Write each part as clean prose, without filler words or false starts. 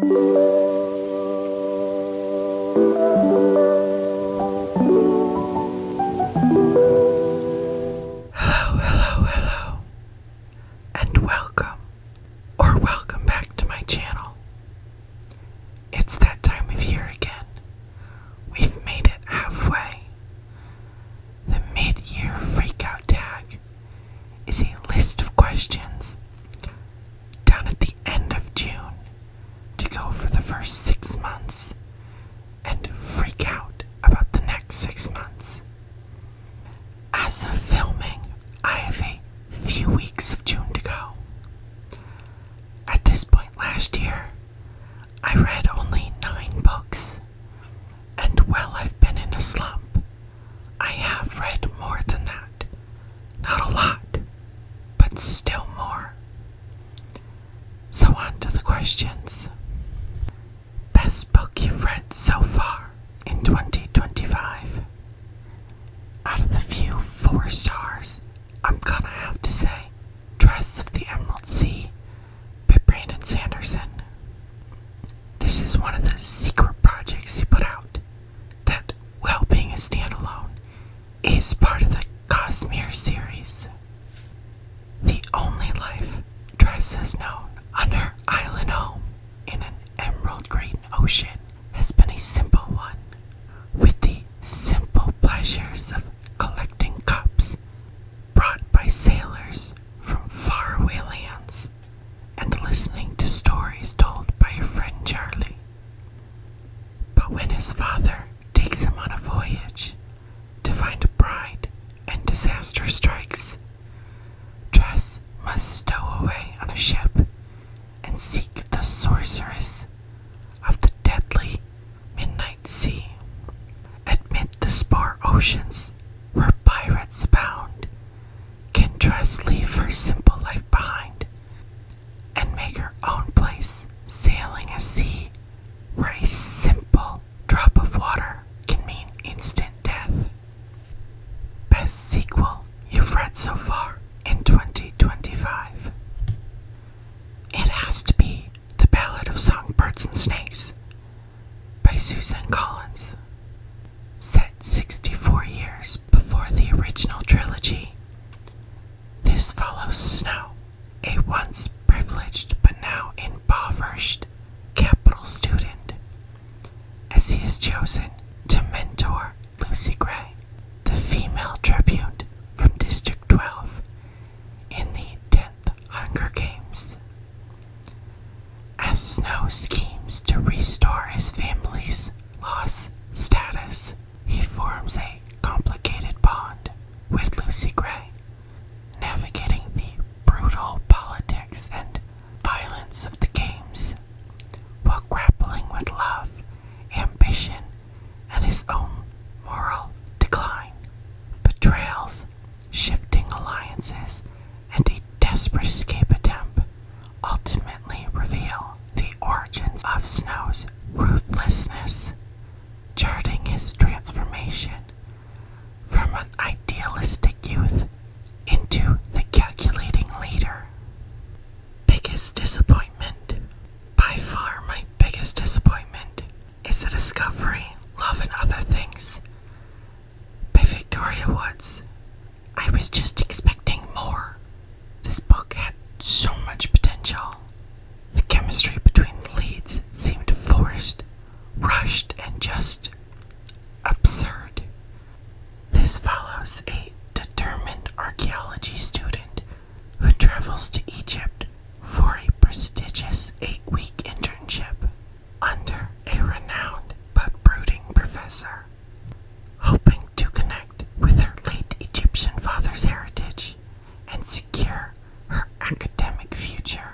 Hello, and welcome back to my channel. It's that time of year again. We've made it halfway. The mid-year freakout tag is a list of questions done at the end of June to go for the first 6 months and freak out about the next 6 months. As of filming, I have a few weeks of June to go. At this point last year, I read only 9 books, and while I've been in a slump, I have read more than that. Not a lot, but still more. So on to the questions. Best book you've read so far in 2025? Out of the few 4 stars, I'm gonna have to say Dress of the Emerald Sea by Brandon Sanderson. This is one of the secret projects he put out that, while being a standalone, is part of the Cosmere series. The only life Dress has known on her island home in an emerald green ocean has been a simple one, with the simple pleasures of collecting cups brought by sailors from faraway lands and listening to stories told by her friend Charlie. But when his father takes him on a voyage to find a bride and disaster strikes, Dress must stow away on a ship and seek the sorceress of the deadly Midnight Sea. Amid the spar oceans where pirates abound, can Dress leave her simple life behind and make her own place sailing a sea where a simple drop of water can mean instant death? Best sequel you've read so far in 2025? It has to be The Ballad of Songbirds and Snakes by Suzanne Collins. Set 64 years before the original trilogy, this follows Snow, a once privileged but now impoverished capital student, as he is chosen to mentor Lucy Gray, the female tribune from District 12 in the 10th Hunger Games. As Snow schemes to restore his family's lost status, he forms a complicated bond with Lucy Gray, navigating the brutal politics and violence of the games, while grappling with love, ambition, and his own moral decline. Betrayals, shifting alliances, and a desperate escape attempt ultimately reveal the origins of Snow's ruthlessness, charting his transformation from an idealistic youth into the calculating leader. Biggest disappointment? By far my biggest disappointment is The Discovery, Love and Other Things by Victoria Woods. I was just expecting more. This book had so much potential. The chemistry between the leads seemed forced, rushed, and just absurd. This follows a determined archaeology student who travels to Egypt for a prestigious 8-week internship under a renowned but brooding professor, hoping to connect with her late Egyptian father's heritage and secure her academic future.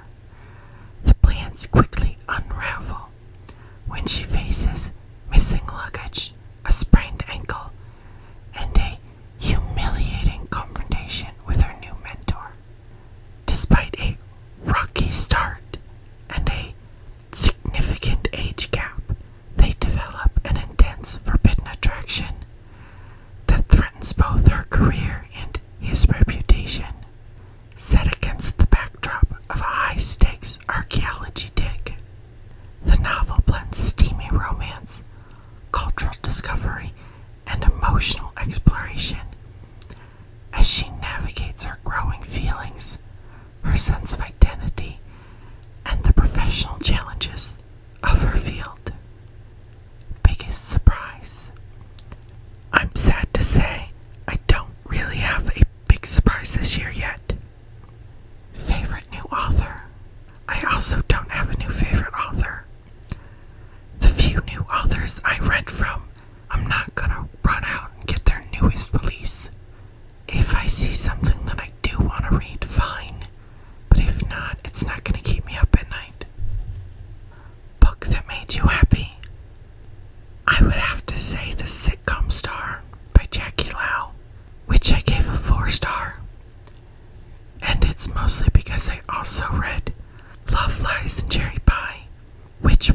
The plans quickly unravel when she faces missing luggage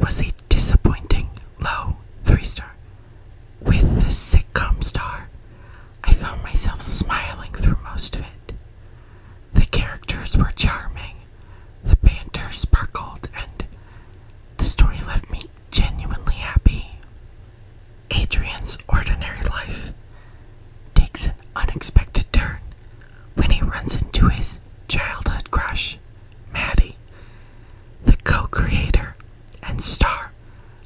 was a disappointing low 3-star. With the sitcom star, I found myself smiling through most of it. The characters were charming, the banter sparkled, and the story left me genuinely happy. Adrian's ordinary life takes an unexpected turn when he runs into his childhood crush, Maddie, the co-creator and star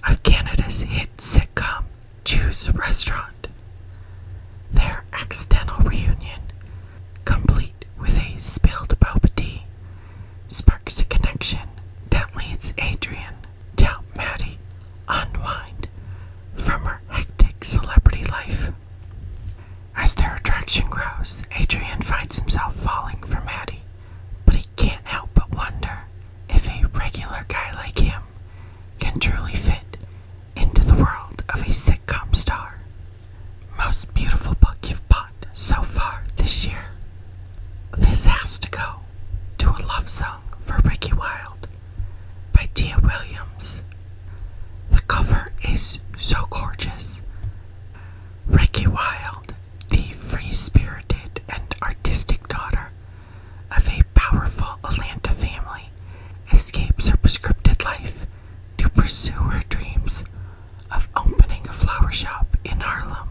of Canada's hit sitcom Choose Restaurant. Their accidental reunion, complete with a spilled boba tea, sparks a connection that leads Adrian to help Maddie unwind from her hectic celebrity life. As their attraction grows, Adrian finds himself falling for Maddie, but he can't help but wonder if a regular guy like him can truly fit into the world of a sitcom star. Most beautiful book you've bought so far this year. This has to go to A Love Song for Ricky Wilde by Tia Williams. The cover is so gorgeous. Ricky Wilde, the free-spirited and artistic daughter of a powerful Atlanta family, escapes her prescripted life to pursue her dreams of opening a flower shop in Harlem.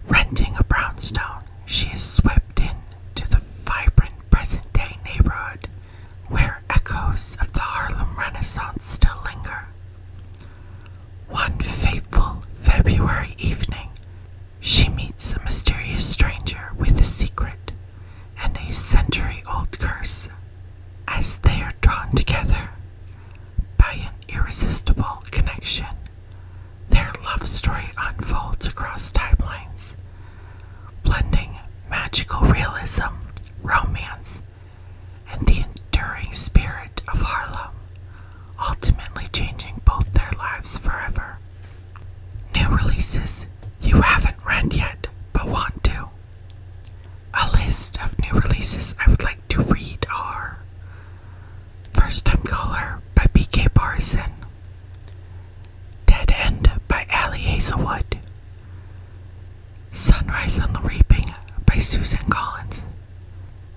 Renting a brownstone, she is swept into the vibrant present-day neighborhood where echoes of the Harlem Renaissance still linger. One fateful February evening, she meets a mysterious stranger with a secret and a century-old curse. As they are drawn together by an irresistible connection, their love story unfolds across timelines, blending magical realism, romance, and the enduring spirit of Harlem, ultimately changing both their lives forever. New releases you haven't read yet but want to. A list of new releases I would like to read are First Time Caller by B.K. Barson, Dead End by Allie Hazelwood, Sunrise on the Reaping by Susan Collins,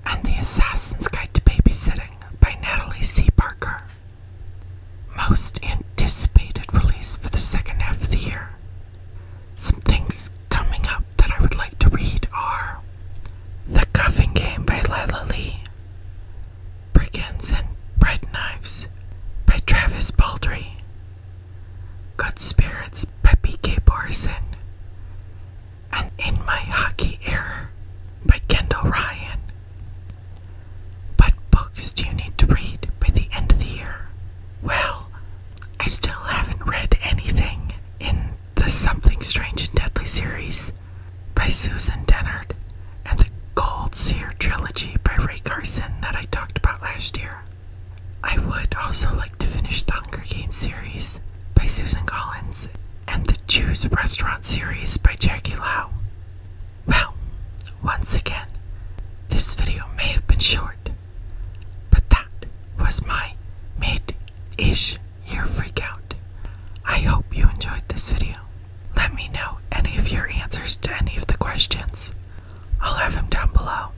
and The Assassin's Guide to Babysitting by Natalie C. Parker. Most anticipated release for the second half of the year. Some things coming up that I would like to read are The Cuffing Game by Lila Lee, Brigands and Bread Knives by Travis Baldry, Good Spirits by B.K. Barson, and In My Hockey Era by Kendall Ryan. What books do you need to read by the end of the year? Well, I still haven't read anything in the Something Strange and Deadly series by Susan Dennard and the Gold Seer trilogy by Ray Carson that I talked about last year. I would also like to finish the Hunger Games series by Susan Collins and the Choose Restaurant series by Jackie Lau. Well, once again, this video may have been short, but that was my mid-ish year freakout. I hope you enjoyed this video. Let me know any of your answers to any of the questions. I'll have them down below.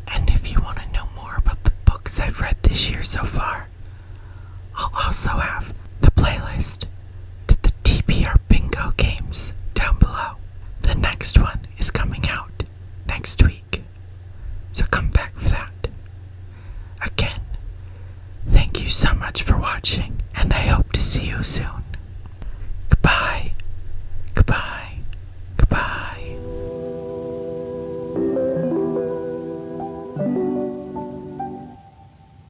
And if you want to know more about the books I've read this year so far, I'll also have the playlist to the TBR Bingo games down below. The next one is coming out next week, so come back for that. Again, thank you so much for watching, and I hope to see you soon.